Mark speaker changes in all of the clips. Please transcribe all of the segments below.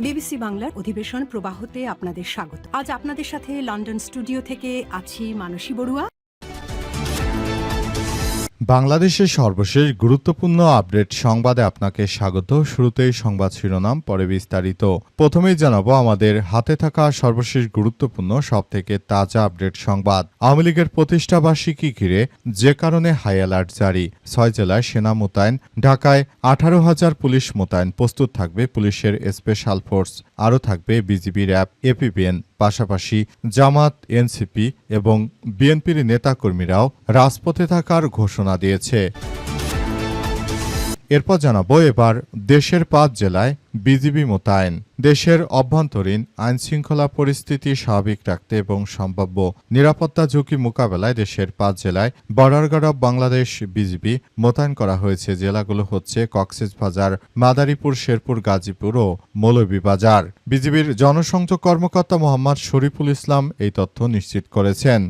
Speaker 1: BBC বাংলার অধিবেশন প্রবাহতে আপনাদের স্বাগত। আজ আপনাদের সাথে লন্ডন স্টুডিও থেকে আছি মানসী বড়ুয়া।
Speaker 2: বাংলাদেশের সর্বশেষ গুরুত্বপূর্ণ আপডেট সংবাদে আপনাকে স্বাগত। শুরুতেই সংবাদ শিরোনাম, পরে বিস্তারিত। প্রথমেই জানাবো আমাদের হাতে থাকা সর্বশেষ গুরুত্বপূর্ণ সবথেকে তাজা আপডেট সংবাদ। আওয়ামী লীগের প্রতিষ্ঠাবার্ষিকী ঘিরে যে কারণে হাই অ্যালার্ট জারি, 6 জেলায় সেনা মোতায়েন, ঢাকায় 18,000 পুলিশ মোতায়েন, প্রস্তুত থাকবে পুলিশের স্পেশাল ফোর্স, আরও থাকবে বিজিবি, র্যাব, এপিবিএন, পাশাপাশি জামাত, এনসিপি এবং বিএনপির নেতাকর্মীরাও রাজপথে থাকার ঘোষণা দিয়েছে। এরপর জানাবো এবার দেশের 5 জেলায় বিজিবি মোতায়েন। দেশের অভ্যন্তরীণ আইনশৃঙ্খলা পরিস্থিতি স্বাভাবিক রাখতে এবং সম্ভাব্য নিরাপত্তা ঝুঁকি মোকাবেলায় দেশের 5 জেলায় border guard of Bangladesh BGB মোতায়েন করা হয়েছে। জেলাগুলো হচ্ছে কক্সবাজার, মাদারীপুর, শেরপুর, গাজীপুর ও মৌলভীবাজার। বিজিবির জনসংযোগ কর্মকর্তা মোহাম্মদ শরীফুল ইসলাম এই তথ্য নিশ্চিত করেছেন।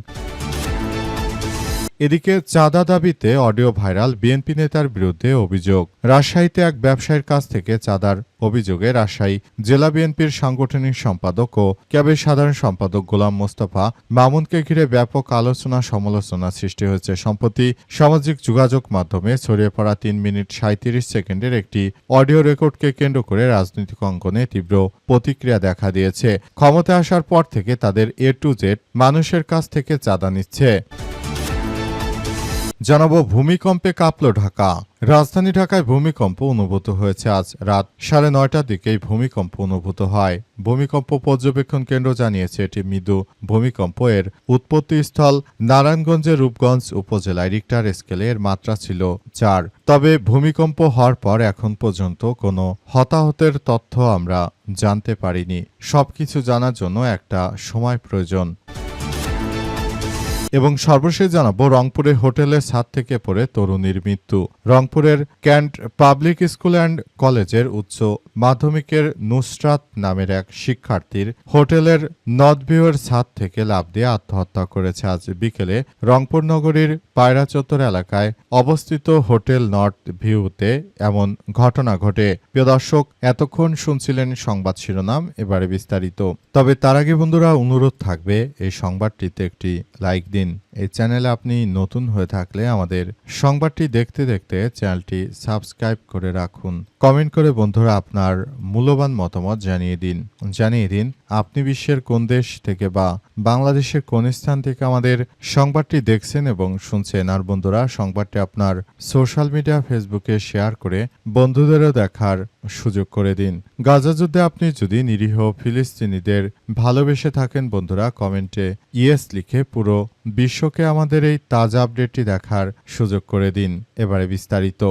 Speaker 2: এদিকে চাঁদা দাবিতে অডিও ভাইরাল, বিএনপি নেতার বিরুদ্ধে অভিযোগ। রাজশাহীতে এক ব্যবসায়ীর কাছ থেকে চাঁদার অভিযোগে রাজশাহী জেলা বিএনপির সাংগঠনিক সম্পাদক ও ক্যাবের সাধারণ সম্পাদক গোলাম মোস্তফা মামুনকে ঘিরে ব্যাপক আলোচনা সমালোচনা সৃষ্টি হয়েছে। সম্প্রতি সামাজিক যোগাযোগ মাধ্যমে ছড়িয়ে পড়া 3 মিনিট 37 সেকেন্ডের একটি অডিও রেকর্ডকে কেন্দ্র করে রাজনৈতিক অঙ্গনে তীব্র প্রতিক্রিয়া দেখা দিয়েছে। ক্ষমতায় আসার পর থেকে তাদের A to Z মানুষের কাছ থেকে চাঁদা নিচ্ছে। জানাবো ভূমিকম্পে কাঁপল ঢাকা। রাজধানী ঢাকায় ভূমিকম্প অনুভূত হয়েছে। আজ রাত 9:30টার দিকেই ভূমিকম্প অনুভূত হয়। ভূমিকম্প পর্যবেক্ষণ কেন্দ্র জানিয়েছে এটি মৃদু ভূমিকম্প। এর উৎপত্তিস্থল নারায়ণগঞ্জের রূপগঞ্জ উপজেলায়। রিক্টার স্কেলে এর মাত্রা ছিল 4। তবে ভূমিকম্প হওয়ার পর এখন পর্যন্ত কোনো হতাহতের তথ্য আমরা জানতে পারিনি। সবকিছু জানার জন্য একটা সময় প্রয়োজন। এবং সর্বশেষ জানাবো রংপুরের হোটেলের ছাদ থেকে পড়ে তরুণীর মৃত্যু। রংপুরের ক্যান্ট পাবলিক স্কুল অ্যান্ড কলেজের উচ্চ মাধ্যমিকের নুসরাত নামের এক শিক্ষার্থীর হোটেলের নর্থ ভিউয়ের ছাদ থেকে লাফ দিয়ে আত্মহত্যা করেছে। আজ বিকেলে রংপুর নগরীর পায়রা চত্বর এলাকায় অবস্থিত হোটেল নর্থ ভিউতে এমন ঘটনা ঘটে। প্রিয় দর্শক, এতক্ষণ শুনছিলেন সংবাদ শিরোনাম, এবারে বিস্তারিত। তবে তার আগে বন্ধুরা অনুরোধ থাকবে এই সংবাদটিতে একটি লাইক দিন। এই চ্যানেলে আপনি নতুন হয়ে থাকলে আমাদের সংবাদটি দেখতে দেখতে চ্যানেলটি সাবস্ক্রাইব করে রাখুন। কমেন্ট করে বন্ধুরা আপনার মূল্যবান মতামত জানিয়ে দিন আপনি বিশ্বের কোন দেশ থেকে বা বাংলাদেশের কোন স্থান থেকে আমাদের সংবাদটি দেখছেন এবং শুনছেন। আর বন্ধুরা, সংবাদটি আপনার সোশ্যাল মিডিয়া ফেসবুকে শেয়ার করে বন্ধুদেরও দেখার সুযোগ করে দিন। গাজা যুদ্ধে আপনি যদি নিরীহ ফিলিস্তিনিদের ভালোবেসে থাকেন বন্ধুরা, কমেন্টে ইয়েস লিখে পুরো বিশ্বকে আমাদের এই তাজা আপডেটটি দেখার সুযোগ করে দিন। এবারে বিস্তারিত।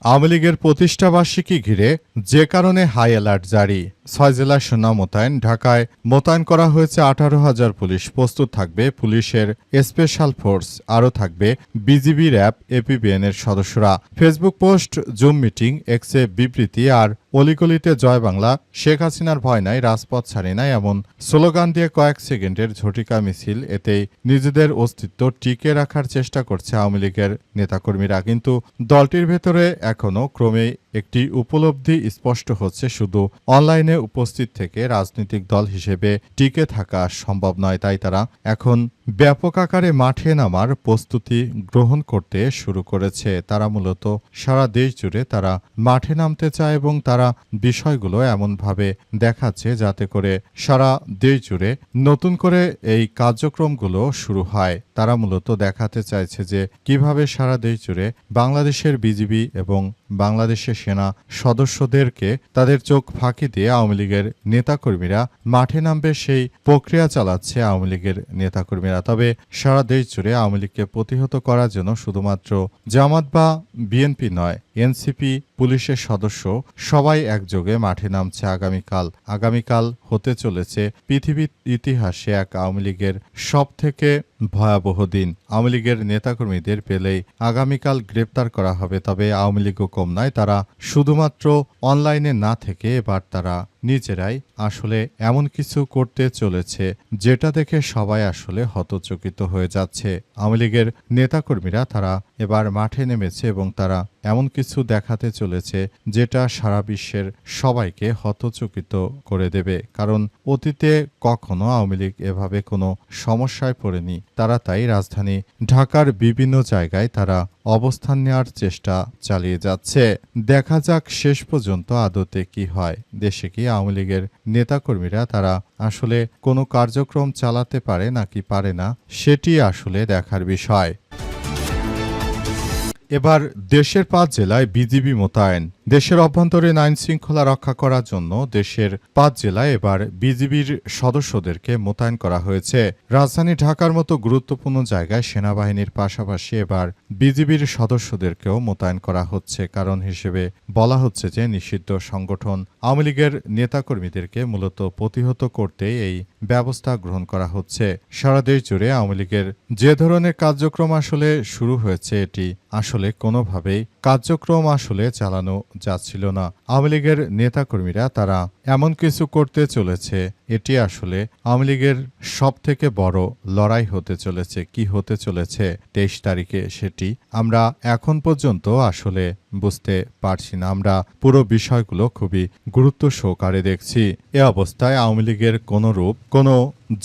Speaker 2: আওয়ামী লীগের প্রতিষ্ঠাবার্ষিকী ঘিরে যে কারণে হাই অ্যালার্ট জারি, 6 জেলায় সেনা মোতায়েন, ঢাকায় মোতায়েন করা হয়েছে 18,000 পুলিশ, প্রস্তুত থাকবে পুলিশের স্পেশাল ফোর্স, আরও থাকবে বিজিবি, র্যাব, এপিবিএন এর সদস্যরা। ফেসবুক পোস্ট, জুম মিটিং, এক্সে বিবৃতি আর অলিগলিতে জয় বাংলা, শেখ হাসিনার ভয় নাই, রাজপথ ছাড়ি নাই এমন স্লোগান দিয়ে কয়েক সেকেন্ডের ঝটিকা মিছিল। এতেই নিজেদের অস্তিত্ব টিকে রাখার চেষ্টা করছে আওয়ামী লীগের নেতাকর্মীরা। কিন্তু দলটির ভেতরে এখনও ক্রমেই একটি উপলব্ধি স্পষ্ট হচ্ছে, শুধু অনলাইনে উপস্থিত থেকে রাজনৈতিক দল হিসেবে টিকে থাকা সম্ভব নয়। তাই তারা এখন ব্যাপক আকারে মাঠে নামার প্রস্তুতি গ্রহণ করতে শুরু করেছে। তারা মূলত সারা দেশ জুড়ে তারা মাঠে নামতে চায় এবং তারা বিষয়গুলো এমনভাবে দেখাচ্ছে যাতে করে সারা দেশ জুড়ে নতুন করে এই কার্যক্রমগুলো শুরু হয়। তারা মূলত দেখাতে চাইছে যে কিভাবে সারা দেশ জুড়ে বাংলাদেশের বিজিবি এবং বাংলাদেশের সেনা সদস্যদেরকে তাদের চোখ ফাঁকি দিয়ে আওয়ামী লীগের নেতাকর্মীরা মাঠে নামবে, সেই প্রক্রিয়া চালাচ্ছে আওয়ামী লীগের নেতাকর্মীরা। তবে সারা দেশ জুড়ে আওয়ামী লীগকে প্রতিহত করার জন্য শুধুমাত্র জামাত বা বিএনপি নয়, এনসিপি, পুলিশের সদস্য সবাই একযোগে মাঠে নামছে। আগামীকাল হতে চলেছে পৃথিবীর ইতিহাসে এক আওয়ামী লীগের সবথেকে ভয়াবহ দিন। আওয়ামী লীগের নেতাকর্মীদের পেলেই আগামীকাল গ্রেপ্তার করা হবে। তবে আওয়ামী লীগও কম নয়, তারা শুধুমাত্র অনলাইনে না থেকে এবার তারা নিজেরাই আসলে এমন কিছু করতে চলেছে যেটা দেখে সবাই আসলে হতচকিত হয়ে যাচ্ছে। আওয়ামী লীগের নেতাকর্মীরা তারা এবার মাঠে নেমেছে এবং তারা এমন কিছু দেখাতে চলেছে যেটা সারা বিশ্বের সবাইকে হতচকিত করে দেবে। কারণ অতীতে কখনো আওয়ামী লীগ এভাবে কোনো সমস্যায় পড়েনি। তারা তাই রাজধানী ঢাকার বিভিন্ন জায়গায় তারা অবস্থান নেওয়ার চেষ্টা চালিয়ে যাচ্ছে। দেখা যাক শেষ পর্যন্ত আদতে কি হয়। দেশে কি আওয়ামী লীগের নেতাকর্মীরা তারা আসলে কোনো কার্যক্রম চালাতে পারে নাকি পারে না, সেটি আসলে দেখার বিষয়। এবার দেশের ৫ জেলায় বিজিবি মোতায়েন। দেশের অভ্যন্তরীণ আইন শৃঙ্খলা রক্ষা করার জন্য দেশের ৫ জেলায় এবার বিজিবির সদস্যদেরকে মোতায়েন করা হয়েছে। রাজধানী ঢাকার মতো গুরুত্বপূর্ণ জায়গায় সেনাবাহিনীর পাশাপাশি এবার বিজিবির সদস্যদেরকেও মোতায়েন করা হচ্ছে। কারণ হিসেবে বলা হচ্ছে যে নিষিদ্ধ সংগঠন আওয়ামী লীগের নেতাকর্মীদেরকে মূলত প্রতিহত করতে এই ব্যবস্থা গ্রহণ করা হচ্ছে। সারা দেশ জুড়ে আওয়ামী লীগের যে ধরনের কার্যক্রম আসলে শুরু হয়েছে, এটি আসলে কোনোভাবেই কার্যক্রম আসলে চালানো যাচ্ছিল না। আওয়ামী লীগের নেতাকর্মীরা তারা এমন কিছু করতে চলেছে, এটি আসলে আওয়ামী লীগের সবথেকে বড় লড়াই হতে চলেছে। কি হতে চলেছে ২৩ তারিখে সেটি আমরা এখন পর্যন্ত আসলে বুঝতে পারছি না। আমরা পুরো বিষয়গুলো খুবই গুরুত্ব সহকারে দেখছি। এ অবস্থায় আওয়ামী লীগের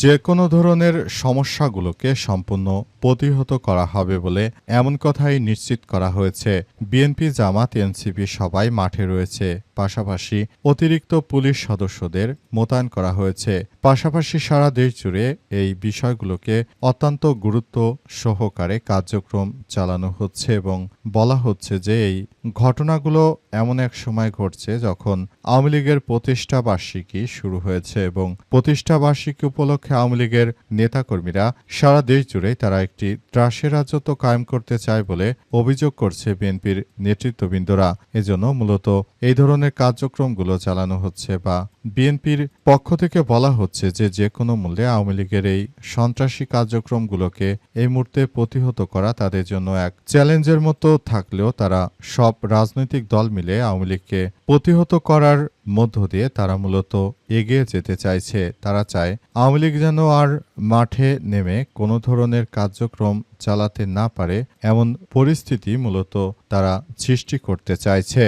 Speaker 2: যে কোনো ধরনের সমস্যাগুলোকে সম্পূর্ণ প্রতিহত করা হবে বলে এমন কথাই নিশ্চিত করা হয়েছে। বিএনপি, জামাত, এনসিপি সবাই মাঠে রয়েছে। পাশাপাশি অতিরিক্ত পুলিশ সদস্যদের মোতায়েন করা হয়েছে। পাশাপাশি সারা দেশ জুড়ে এই বিষয়গুলোকে অত্যন্ত গুরুত্ব সহকারে কার্যক্রম চালানো হচ্ছে এবং বলা হচ্ছে যে এই ঘটনাগুলো এমন এক সময় ঘটছে যখন আওয়ামী লীগের প্রতিষ্ঠা বার্ষিকী শুরু হয়েছে এবং প্রতিষ্ঠা বার্ষিকী উপলক্ষে আওয়ামী লীগের নেতাকর্মীরা সারা দেশ জুড়ে তারা একটি ত্রাসের রাজত্ব কায়েম করতে চায় বলে অভিযোগ করছে বিএনপির নেতৃত্ববৃন্দরা। এজন্য মূলত এই ধরনের কার্যক্রমগুলো চালানো হচ্ছে বা বিএনপির পক্ষ থেকে বলা হচ্ছে যে কোনো মূল্যে আওয়ামী লীগের এই সন্ত্রাসী কার্যক্রমগুলোকে এই মুহূর্তে প্রতিহত করা তাদের জন্য এক চ্যালেঞ্জের মতো থাকলেও তারা সব রাজনৈতিক দল মিলে আওয়ামী লীগকে প্রতিহত করার মধ্য দিয়ে তারা মূলত এগিয়ে যেতে চাইছে। তারা চায় আওয়ামী লীগ যেন আর মাঠে নেমে কোনো ধরনের কার্যক্রম চালাতে না পারে, এমন পরিস্থিতি মূলত তারা সৃষ্টি করতে চাইছে।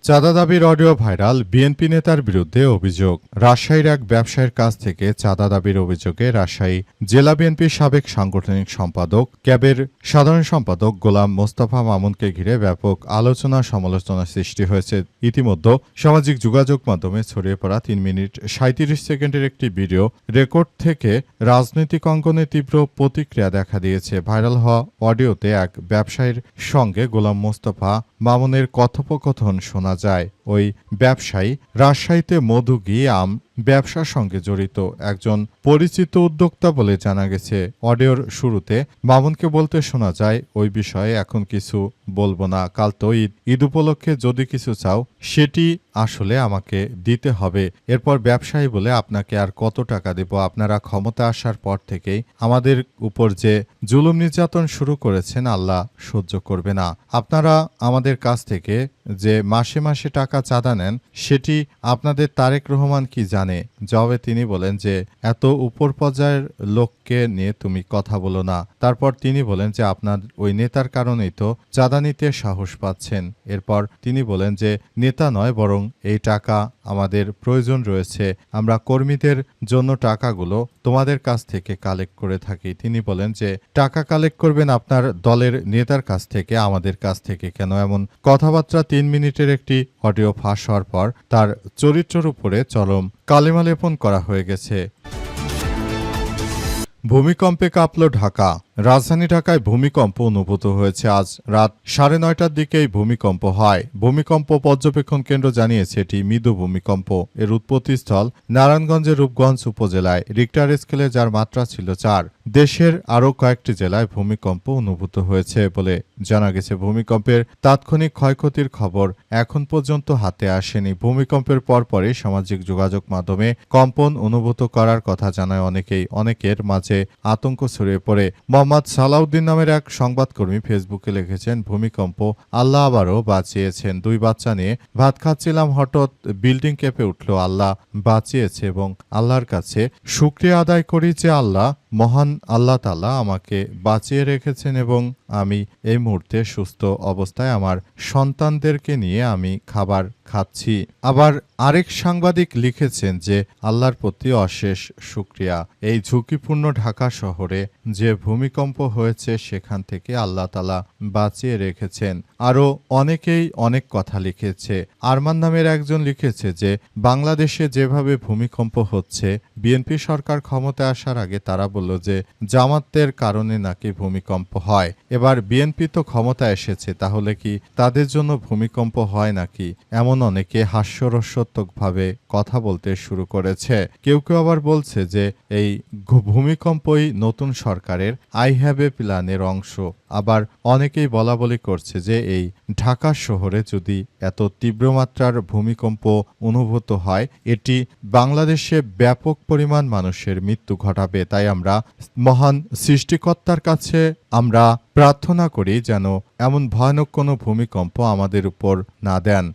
Speaker 2: চাঁদা দাবির অডিও ভাইরাল, বিএনপি নেতার বিরুদ্ধে অভিযোগ। রাজশাহীর এক ব্যবসায়ীর কাছ থেকে চাঁদা দাবির অভিযোগে রাজশাহী জেলা বিএনপির সাবেক সাংগঠনিক সম্পাদক, ক্যাবের সাধারণ সম্পাদক গোলাম মোস্তফা মামুনকে ঘিরে ব্যাপক আলোচনা সমালোচনা সৃষ্টি হয়েছে। ইতিমধ্যে সামাজিক যোগাযোগ মাধ্যমে ছড়িয়ে পড়া ৩ মিনিট ৩৭ সেকেন্ডের একটি ভিডিও রেকর্ড থেকে রাজনৈতিক অঙ্গনে তীব্র প্রতিক্রিয়া দেখা দিয়েছে। ভাইরাল হওয়া অডিওতে এক ব্যবসায়ীর সঙ্গে গোলাম মোস্তফা মামুনের কথোপকথন শোনা যায়। ওই ব্যবসায়ী রাজশাহীতে মধু, ঘি, আম ব্যবসার সঙ্গে জড়িত একজন পরিচিত উদ্যোক্তা বলে জানা গেছে। অডিওর শুরুতে মামুনকে বলতে শোনা যায়, ওই বিষয়ে এখন কিছু বলবো না, কাল তো ঈদ উপলক্ষে যদি কিছু চাও সেটি আসলে আমাকে দিতে হবে। এরপর ব্যবসায়ী বলে, আপনাকে আর কত টাকা দেব? আপনারা ক্ষমতা আসার পর থেকেই আমাদের উপর যে জুলুম নির্যাতন শুরু করেছেন আল্লাহ সহ্য করবে না। আপনারা আমাদের কাছ থেকে যে মাসে মাসে টাকা চাঁদা নেন সেটি আপনাদের তারেক রহমান কি জানে? জবাবে তিনি বলেন যে এত উপর পর্যায়ের লোককে নিয়ে তুমি কথা বলো না। তারপর তিনি বলেন যে আপনার ওই নেতার কারণেই তো চাঁদা নিতে সাহস পাচ্ছেন। এরপর তিনি বলেন যে নেতা নয়, বরং এই টাকা আমাদের প্রয়োজন রয়েছে, আমরা কর্মীদের জন্য টাকাগুলো তোমাদের কাছ থেকে কালেক্ট করে থাকি। তিনি বলেন যে টাকা কালেক্ট করবেন আপনার দলের নেতার কাছ থেকে, আমাদের কাছ থেকে কেন? এমন কথাবার্তা 3 মিনিটের একটি অডিও ফাঁস হওয়ার পর তার চরিত্রের উপরে চরম কালিমা লেপন করা হয়ে গেছে। ভূমিকম্পে কাঁপল ঢাকা। রাজধানী ঢাকায় ভূমিকম্প অনুভূত হয়েছে। আজ রাত 9:30টার দিকে এই ভূমিকম্প হয়। ভূমিকম্প পর্যবেক্ষণ কেন্দ্র জানিয়েছে এটি মৃদু ভূমিকম্প। এর উৎপত্তিস্থল নারায়ণগঞ্জের রূপগঞ্জ উপজেলায়। রিক্টার স্কেলে যার মাত্রা ছিল 4। দেশের আরও কয়েকটি জেলায় ভূমিকম্প অনুভূত হয়েছে বলে জানা গেছে। ভূমিকম্পের তাৎক্ষণিক ক্ষয়ক্ষতির খবর এখন পর্যন্ত হাতে আসেনি। ভূমিকম্পের পরপরই সামাজিক যোগাযোগ মাধ্যমে কম্পন অনুভূত করার কথা জানায় অনেকেই। অনেকের মাঝে আতঙ্ক ছড়িয়ে পড়ে। মোহাম্মদ সালাউদ্দিন নামের এক সংবাদকর্মী ফেসবুকে লিখেছেন, ভূমিকম্প আল্লাহ আবারও বাঁচিয়েছেন। 2 বাচ্চা নিয়ে ভাত খাচ্ছিলাম, হঠাৎ বিল্ডিং কেঁপে উঠল। আল্লাহ বাঁচিয়েছে এবং আল্লাহর কাছে শুকরিয়া আদায় করি যে আল্লাহ মহান আল্লাহ তাআলা আমাকে বাঁচিয়ে রেখেছেন এবং আমি এই মুহূর্তে সুস্থ অবস্থায় আমার সন্তানদেরকে নিয়ে আমি খাবার খাচ্ছি। আবার আরেক সাংবাদিক লিখেছেন যে আল্লাহর প্রতি অশেষ শুকরিয়া, এই ঝুঁকিপূর্ণ ঢাকা শহরে যে ভূমিকম্প হয়েছে সেখান থেকে আল্লাহ তাআলা বাঁচিয়ে রেখেছেন। আরও অনেকেই অনেক কথা লিখেছে। আরমান নামের একজন লিখেছে যে বাংলাদেশে যেভাবে ভূমিকম্প হচ্ছে, বিএনপি সরকার ক্ষমতায় আসার আগে তারা বলল যে জামাতের কারণে নাকি ভূমিকম্প হয়। এবার বিএনপি তো ক্ষমতায় এসেছে, তাহলে কি তাদের জন্য ভূমিকম্প হয় নাকি? এমন অনেকে হাস্যরসাত্মকভাবে কথা বলতে শুরু করেছে। কেউ কেউ আবার বলছে যে এই ভূমিকম্পই নতুন সরকারের আই হ্যাভ এ প্ল্যানের অংশ। আবার অনেকেই বলাবলি করছে যে এই ঢাকা শহরে যদি এত তীব্র মাত্রার ভূমিকম্প অনুভূত হয়, এটি বাংলাদেশে ব্যাপক পরিমাণ মানুষের মৃত্যু ঘটাবে। তাই আমরা মহান সৃষ্টিকর্তার কাছে আমরা প্রার্থনা করি যেন এমন ভয়ানক কোনো ভূমিকম্প আমাদের উপর না দেন।